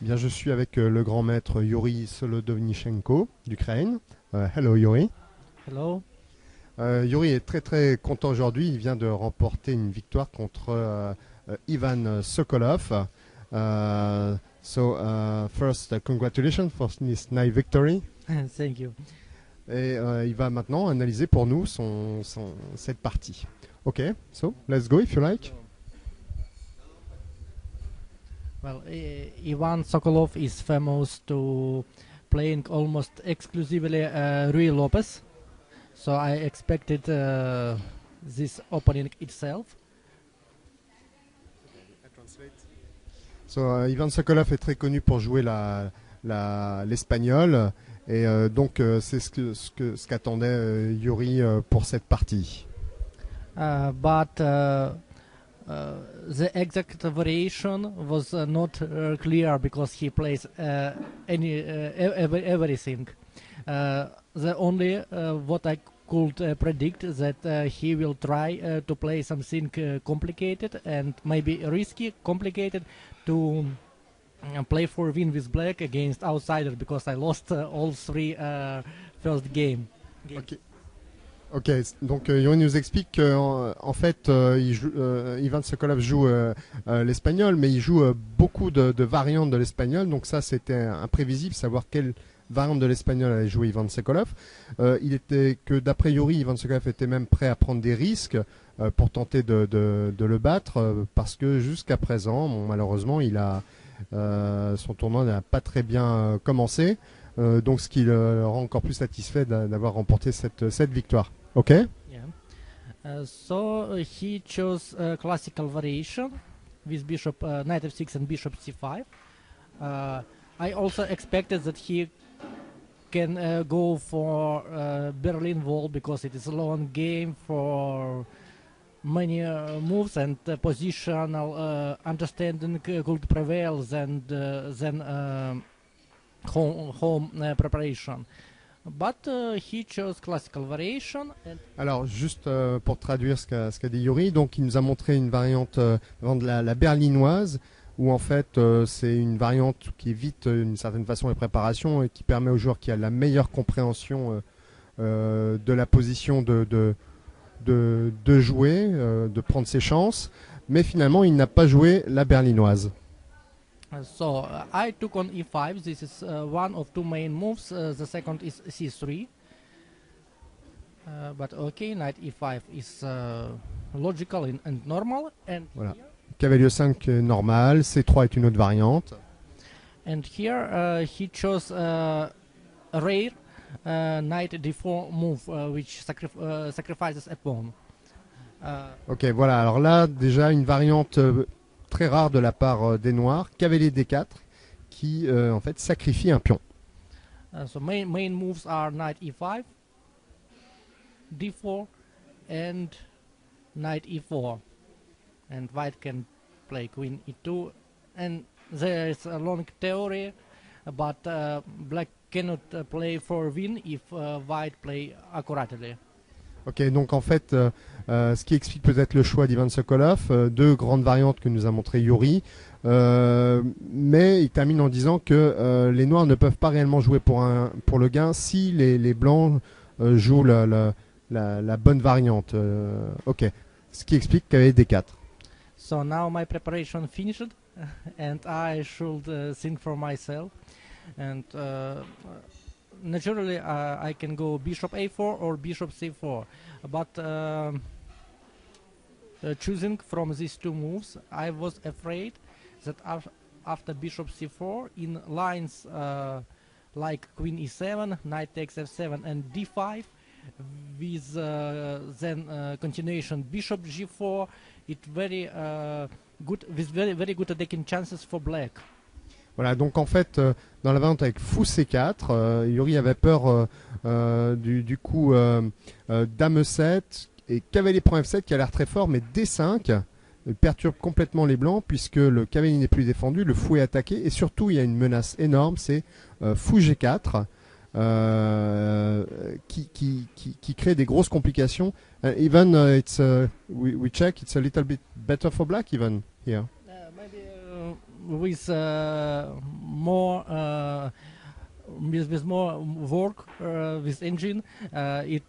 Bien, je suis avec le grand maître Yuri Solodovnichenko d'Ukraine. Hello Yuri. Hello. Yuri est très très content aujourd'hui. Il vient de remporter une victoire contre Ivan Sokolov. First, congratulations for this nice victory. Thank you. Et il va maintenant analyser pour nous cette partie. Ok, so let's go if you like. Well, Ivan Sokolov is famous to playing almost exclusively Rui Lopez, so I expected this opening itself. So, Ivan Sokolov est très connu pour jouer l'espagnol et donc c'est ce qu'attendait Yuri pour cette partie. But the exact variation was not clear because he plays everything. The only what I could predict that he will try to play something complicated and maybe risky, complicated to play for win with black against outsider because I lost all three first game. Ok, donc Yuri nous explique qu'en fait Ivan Sokolov joue l'espagnol, mais il joue beaucoup de variantes de l'espagnol, donc ça c'était imprévisible, savoir quelle variante de l'espagnol allait jouer Ivan Sokolov. Il était que d'après Yuri, Ivan Sokolov était même prêt à prendre des risques pour tenter de le battre, parce que jusqu'à présent, malheureusement, son tournoi n'a pas très bien commencé, donc ce qui le rend encore plus satisfait d'avoir remporté cette victoire. Ok. Yeah. So he chose classical variation with bishop knight f6 and bishop c5. I also expected that he can go for Berlin Wall because it is a long game for many moves and positional understanding could prevail than home preparation. But he chose classical variation. Alors juste pour traduire ce qu'a dit Yuri, donc il nous a montré une variante de la berlinoise, où en fait c'est une variante qui évite d'une certaine façon les préparations et qui permet au joueur qui a la meilleure compréhension de la position de jouer, de prendre ses chances, mais finalement il n'a pas joué la berlinoise. So I took on e5. This is one of two main moves. The second is c3. But okay, knight e5 is logical and normal. And voilà. Cavalier 5 normal, c3 est une autre variante. And here he chose a rare knight d4 move, which sacrifices a pawn. Ok, voilà. Alors là, déjà une variante très rare de la part des Noirs, cavalier d4, qui en fait sacrifie un pion. So main moves are knight e5, d4, and knight e4. And white can play queen e2. And there is a long theory, but black cannot play for win if white play accurately. Ok, donc en fait, ce qui explique peut-être le choix d'Ivan Sokolov, deux grandes variantes que nous a montré Yuri, mais il termine en disant que les Noirs ne peuvent pas réellement jouer pour le gain si les Blancs jouent la bonne variante. Ok, ce qui explique qu'il y avait D4. So now my preparation finished, and I should think for myself. And naturally, I can go bishop a4 or bishop c4, but choosing from these two moves, I was afraid that after bishop c4, in lines like queen e7, knight takes f7, and d5, with then continuation bishop g4, it very good with very good attacking chances for black. Voilà, donc en fait, dans la variante avec fou c4, Yuri avait peur du coup dame e7 et cavalier prend f7 qui a l'air très fort, mais d5 perturbe complètement les blancs puisque le cavalier n'est plus défendu, le fou est attaqué et surtout il y a une menace énorme, c'est fou g4 qui crée des grosses complications. Even we check, it's a little bit better for black even here. Maybe with more with more work with engine, it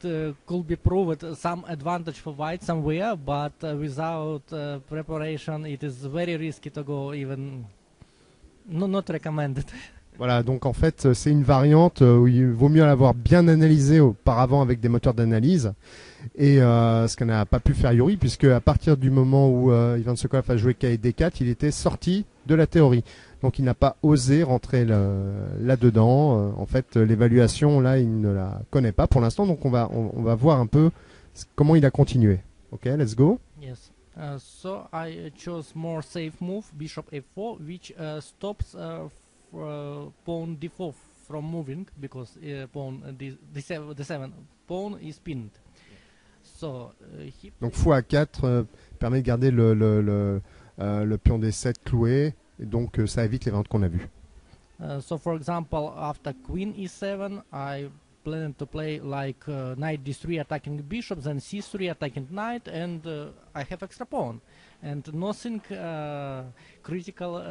could be proved some advantage for white somewhere, but without preparation, it is very risky to go. Even not recommended. Voilà, donc en fait, c'est une variante où il vaut mieux l'avoir bien analysé auparavant avec des moteurs d'analyse. Et ce qu'on n'a pas pu faire Yuri, puisque à partir du moment où Ivan Sokolov a joué KD4, il était sorti de la théorie. Donc il n'a pas osé rentrer là-dedans. En fait, l'évaluation, là, il ne la connaît pas pour l'instant. Donc on va voir un peu comment il a continué. Ok, let's go. Yes. So I chose more safe move, bishop f4, which stops pawn d4 from moving, because pawn d7 pawn is pinned. So donc fou a4 permet de garder le pion d7 cloué, et donc ça évite les variantes qu'on a vues. So for example, after queen e7, I plan to play like knight d3 attacking bishop, then c3 attacking knight, and I have extra pawn. And nothing critical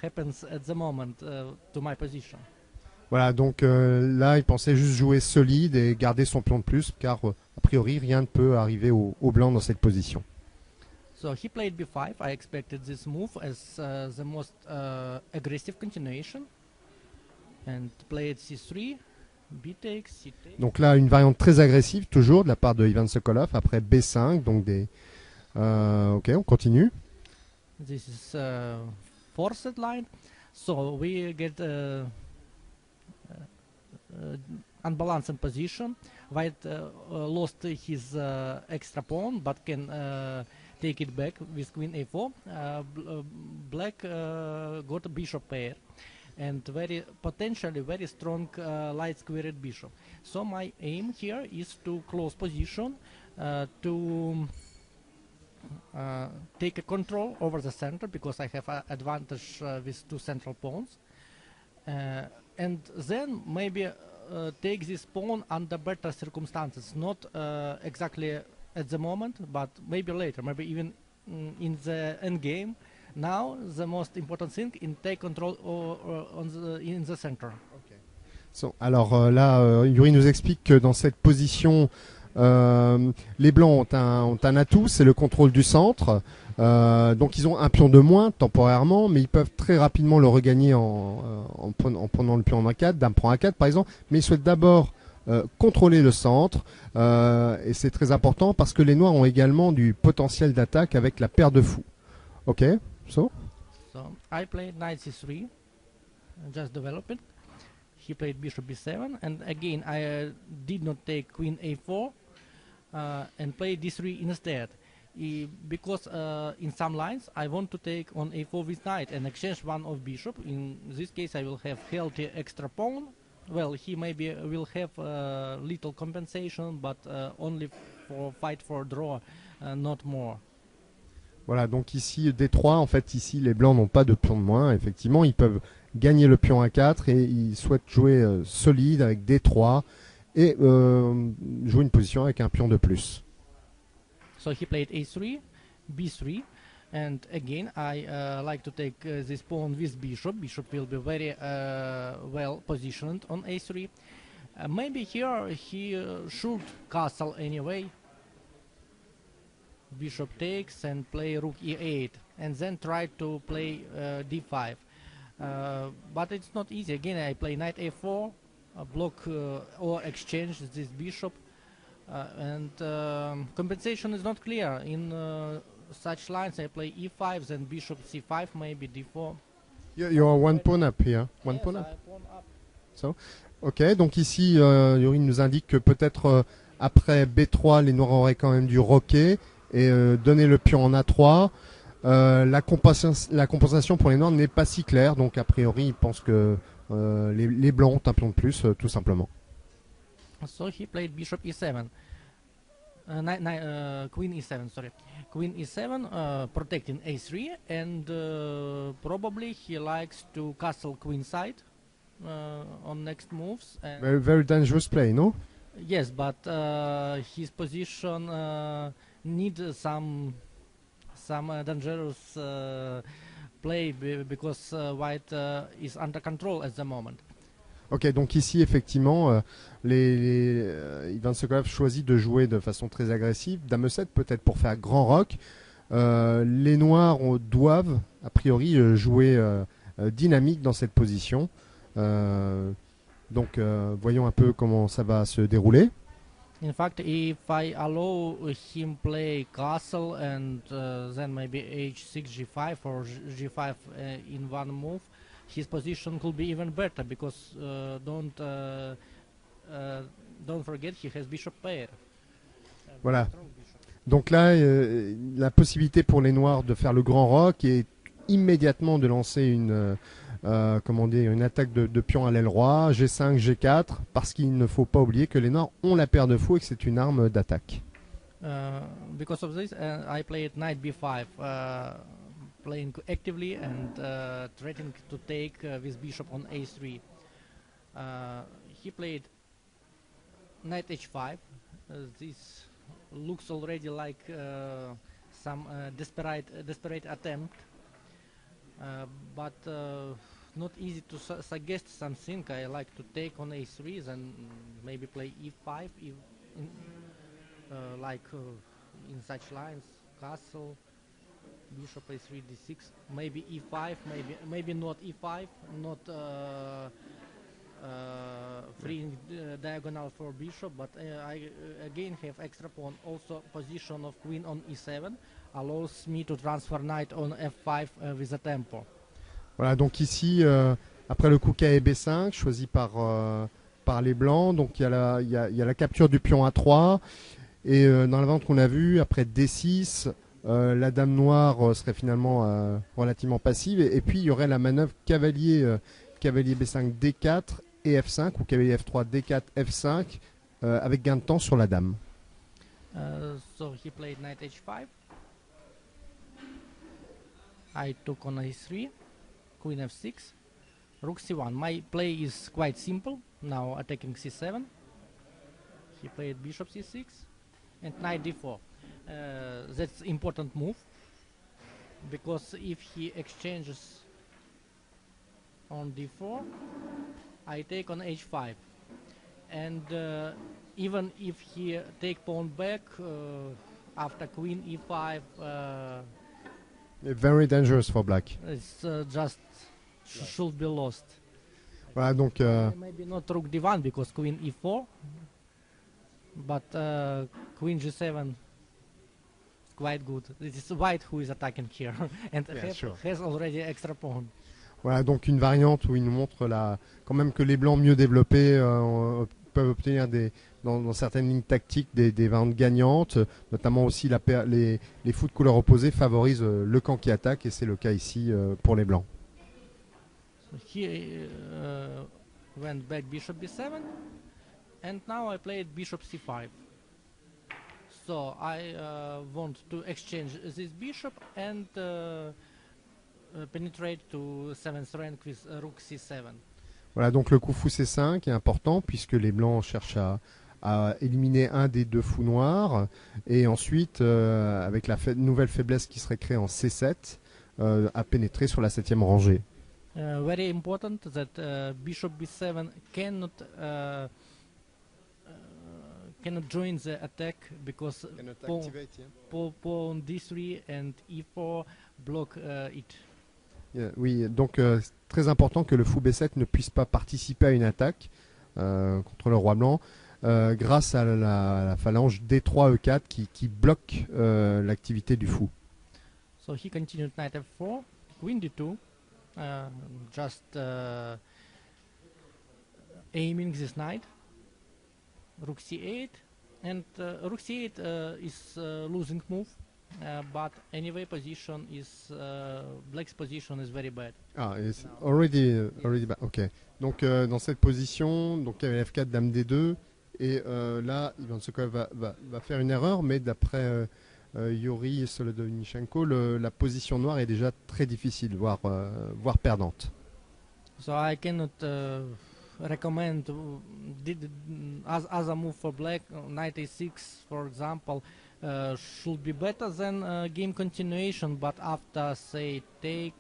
happens at the moment to my position. Voilà, donc là, il pensait juste jouer solide et garder son pion de plus, car a priori, rien ne peut arriver au blanc dans cette position. So he played b5. I expected this move as the most aggressive continuation, and played c3, b takes, c takes. Donc là, une variante très agressive, toujours, de la part de Ivan Sokolov, après b5, donc des... ok, on continue. This is forced line, so we get unbalanced position. White lost his extra pawn, but can take it back with queen a4. Black got a bishop pair, and potentially very strong light squared bishop. So my aim here is to close position, to take a control over the center, because I have advantage with two central pawns, and then maybe take this pawn under better circumstances, not exactly at the moment, but maybe later, maybe even in the end game. Now the most important thing is take control in the center. Okay. So, alors là, Yuri nous explique que dans cette position, les blancs ont un atout, c'est le contrôle du centre. Donc ils ont un pion de moins temporairement, mais ils peuvent très rapidement le regagner en prenant le pion en A4, dame prend A4 par exemple. Mais ils souhaitent d'abord contrôler le centre, et c'est très important parce que les noirs ont également du potentiel d'attaque avec la paire de fous. Ok, so I played knight c3, just develop it. He played bishop b7, and again I did not take queen a4 and play d3 instead, because in some lines I want to take on a4 with knight and exchange one of bishop. In this case I will have healthy extra pawn. Well, he maybe will have little compensation, but only for fight for draw, not more. Voilà, donc ici D3, en fait ici les blancs n'ont pas de pion de moins, effectivement ils peuvent gagner le pion A4 et ils souhaitent jouer solide avec D3 et jouer une position avec un pion de plus. So he played a3, b3, and again I like to take this pawn with bishop. Bishop will be very well positioned on a3. Maybe here he should castle anyway. Bishop takes and play rook e8, and then try to play d5. But it's not easy. Again, I play knight a4, block or exchange this bishop, and compensation is not clear. In such lines, I play e5, then bishop c5, maybe d4. You're one pawn up here. One pawn up. So, ok, donc ici, Yuri nous indique que peut-être après b3, les noirs auraient quand même dû roquer et donner le pion en a3. La compensation pour les noirs n'est pas si claire, donc a priori, il pense que les blancs ont un pion de plus, tout simplement. So he played bishop e7. Queen e7, sorry. Queen e7, protecting a3, and probably he likes to castle queen side on next moves. And Very, very dangerous play, no? yes, but his position needs some dangerous play because white is under control at the moment. Ok, donc ici effectivement, Ivan Sokolov choisit de jouer de façon très agressive. Dame E7 peut-être pour faire grand rock. Les noirs doivent a priori jouer dynamique dans cette position. Donc voyons un peu comment ça va se dérouler. In fact, if I allow him play castle and then maybe h6, g5 or g5 in one move, his position could be even better because don't forget he has bishop pair. Voilà. Donc là, la possibilité pour les noirs de faire le grand rock et immédiatement de lancer une attaque de pion à l'aile roi, G5, G4, parce qu'il ne faut pas oublier que les noirs ont la paire de fous et que c'est une arme d'attaque. Because of this, I played knight b5, playing actively and threatening to take with bishop on a3. He played knight h5. This looks already like some desperate attempt, but not easy to suggest something. I like to take on a3, then maybe play e5, in such lines, castle, bishop a3, d6, maybe e5, maybe not e5, not freeing diagonal for bishop, but I again have extra pawn. Also position of queen on e7 allows me to transfer knight on f5 with a tempo. Voilà, donc ici, après le coup K et B5, choisi par les blancs, donc il y a la capture du pion A3, et dans la vente qu'on a vue, après D6, la dame noire serait finalement relativement passive, et puis il y aurait la manœuvre cavalier B5 D4 et F5, ou cavalier F3 D4 F5, avec gain de temps sur la dame. So he played knight h5. I took on a3, queen f6, rook c1. My play is quite simple. Now attacking c7. He played bishop c6 and knight d4. That's important move because if he exchanges on d4, I take on h5, and even if he take pawn back after queen e5, very dangerous for black. it's just should be lost. Voilà, donc Maybe not rook d1 because queen e4, but queen g7 is quite good. It is white who is attacking here and has already extra pawn. Voilà, donc une variante où il nous montre quand même que les blancs mieux développés peuvent obtenir dans certaines lignes tactiques des variantes gagnantes, notamment aussi les fous de couleur opposée favorisent le camp qui attaque, et c'est le cas ici pour les blancs. So he went back bishop b7, and now I played bishop c5. So I want to exchange this bishop and penetrate to 7th rank with rook c7. Voilà, donc le coup fou c5 est important puisque les blancs cherchent à éliminer un des deux fous noirs, et ensuite avec la nouvelle faiblesse qui serait créée en c7, à pénétrer sur la 7e rangée. Very important that bishop b7 cannot join the attack because pawn d3 and e4 block it. Oui, donc très important que le fou b7 ne puisse pas participer à une attaque contre le roi blanc grâce à la phalange d3 e4 qui bloque l'activité du fou. So he continued knight f4, queen d2, just aiming this knight, rook c8, and rook c8 is losing move. But anyway, black's position is very bad. Ah, it's already bad. Ok. Donc dans cette position, donc cavalier f4, dame d2, et là, Ivan Sokolov va faire une erreur, mais d'après Yuri Solodovnichenko, la position noire est déjà très difficile, voire perdante. So I cannot recommend as a move for black. Knight a6, for example, should be better than game continuation, but after say take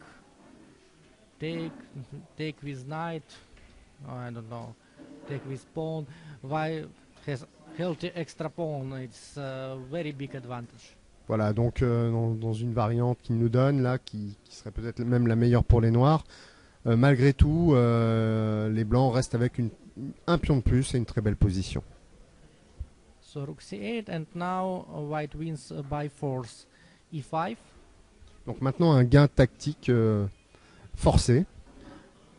take with knight. Oh, I don't know. Take with pawn. White has healthy extra pawn. It's a very big advantage. Voilà, donc dans une variante qu'il nous donne là, qui serait peut-être même la meilleure pour les noirs, malgré tout, les blancs restent avec un pion de plus et une très belle position. So rook c8 and now white wins by force e5. Donc maintenant un gain tactique forcé.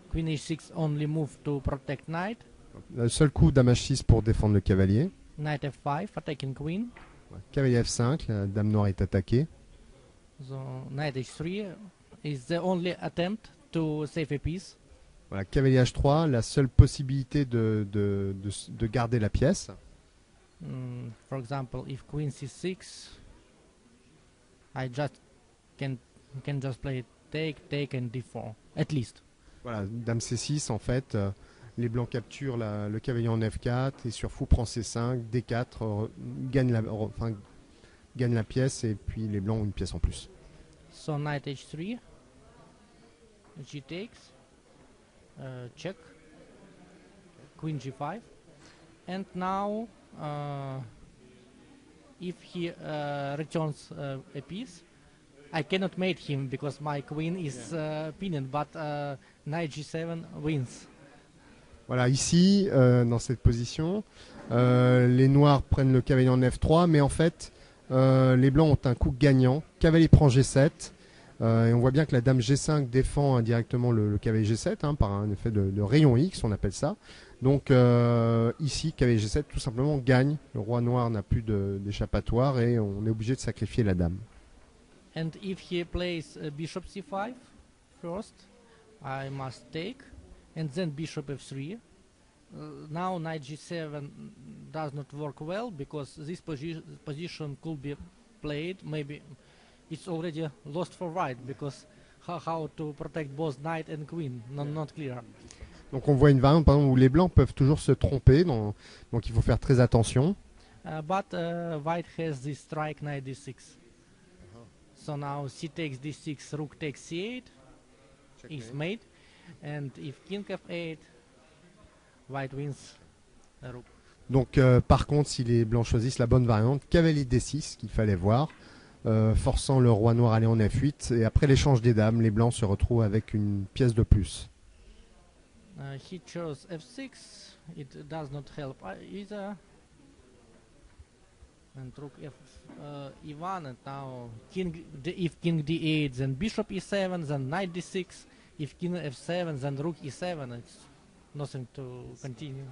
Queen h6 only move to protect knight. Le seul coup dame h6 pour défendre le cavalier. Knight f5 attacking queen. Cavalier f5, la dame noire est attaquée. So knight h3 is the only attempt to save a piece. Voilà, cavalier h3, la seule possibilité de garder la pièce. For example, if queen c6, I just can just play take and d4 at least. Voilà, dame c6 en fait, les blancs capturent le cavalier en f4 et sur fou prend c5, d4 gagne la pièce et puis les blancs ont une pièce en plus. So knight h3, g takes, check, queen g5, and now if he returns a piece, I cannot mate him because my queen is pinned, but knight g7 wins. Voilà, ici, dans cette position, les noirs prennent le cavalier en f3, mais en fait, les blancs ont un coup gagnant. Cavalier prend g7, et on voit bien que la dame g5 défend indirectement le cavalier g7, par un effet de rayon X, on appelle ça. Donc ici, cavalier g7 tout simplement gagne. Le roi noir n'a plus d'échappatoire et on est obligé de sacrifier la dame. And if he plays bishop c5 first, I must take, and then bishop f3. Now knight g7 does not work well because this position could be played. Maybe it's already lost for white because how to protect both knight and queen, not clear. Donc on voit une variante par exemple, où les blancs peuvent toujours se tromper, donc il faut faire très attention. But white has this strike knight d6. So now c takes d6, rook takes c8, is mate, and if king f8, white wins rook. Donc par contre, si les blancs choisissent la bonne variante, cavalier d6 qu'il fallait voir, forçant le roi noir à aller en f8, et après l'échange des dames, les blancs se retrouvent avec une pièce de plus. He chose f6, it does not help either. And rook e1, and now if king d8, then bishop e7, then knight d6. If king f7, then rook e7. It's nothing to continue.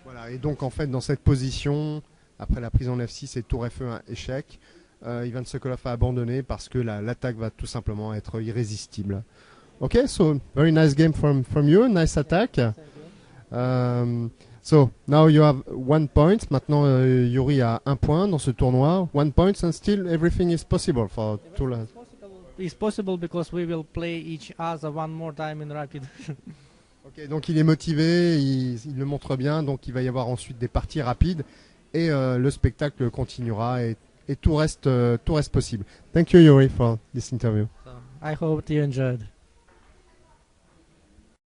Voilà, et donc en fait dans cette position, après la prise en f6 et tour f1 échec, Ivan Sokolov a abandonné parce que l'attaque va tout simplement être irrésistible. Ok, so very nice game from you, nice attack. So now you have 1 point. Maintenant Yuri a 1 point dans ce tournoi. 1 point and still everything is possible for two. It's possible because we will play each other one more time in rapid. Ok, donc il est motivé, il le montre bien, donc il va y avoir ensuite des parties rapides et le spectacle continuera et tout reste possible. Thank you Yuri for this interview. So I hope you enjoyed.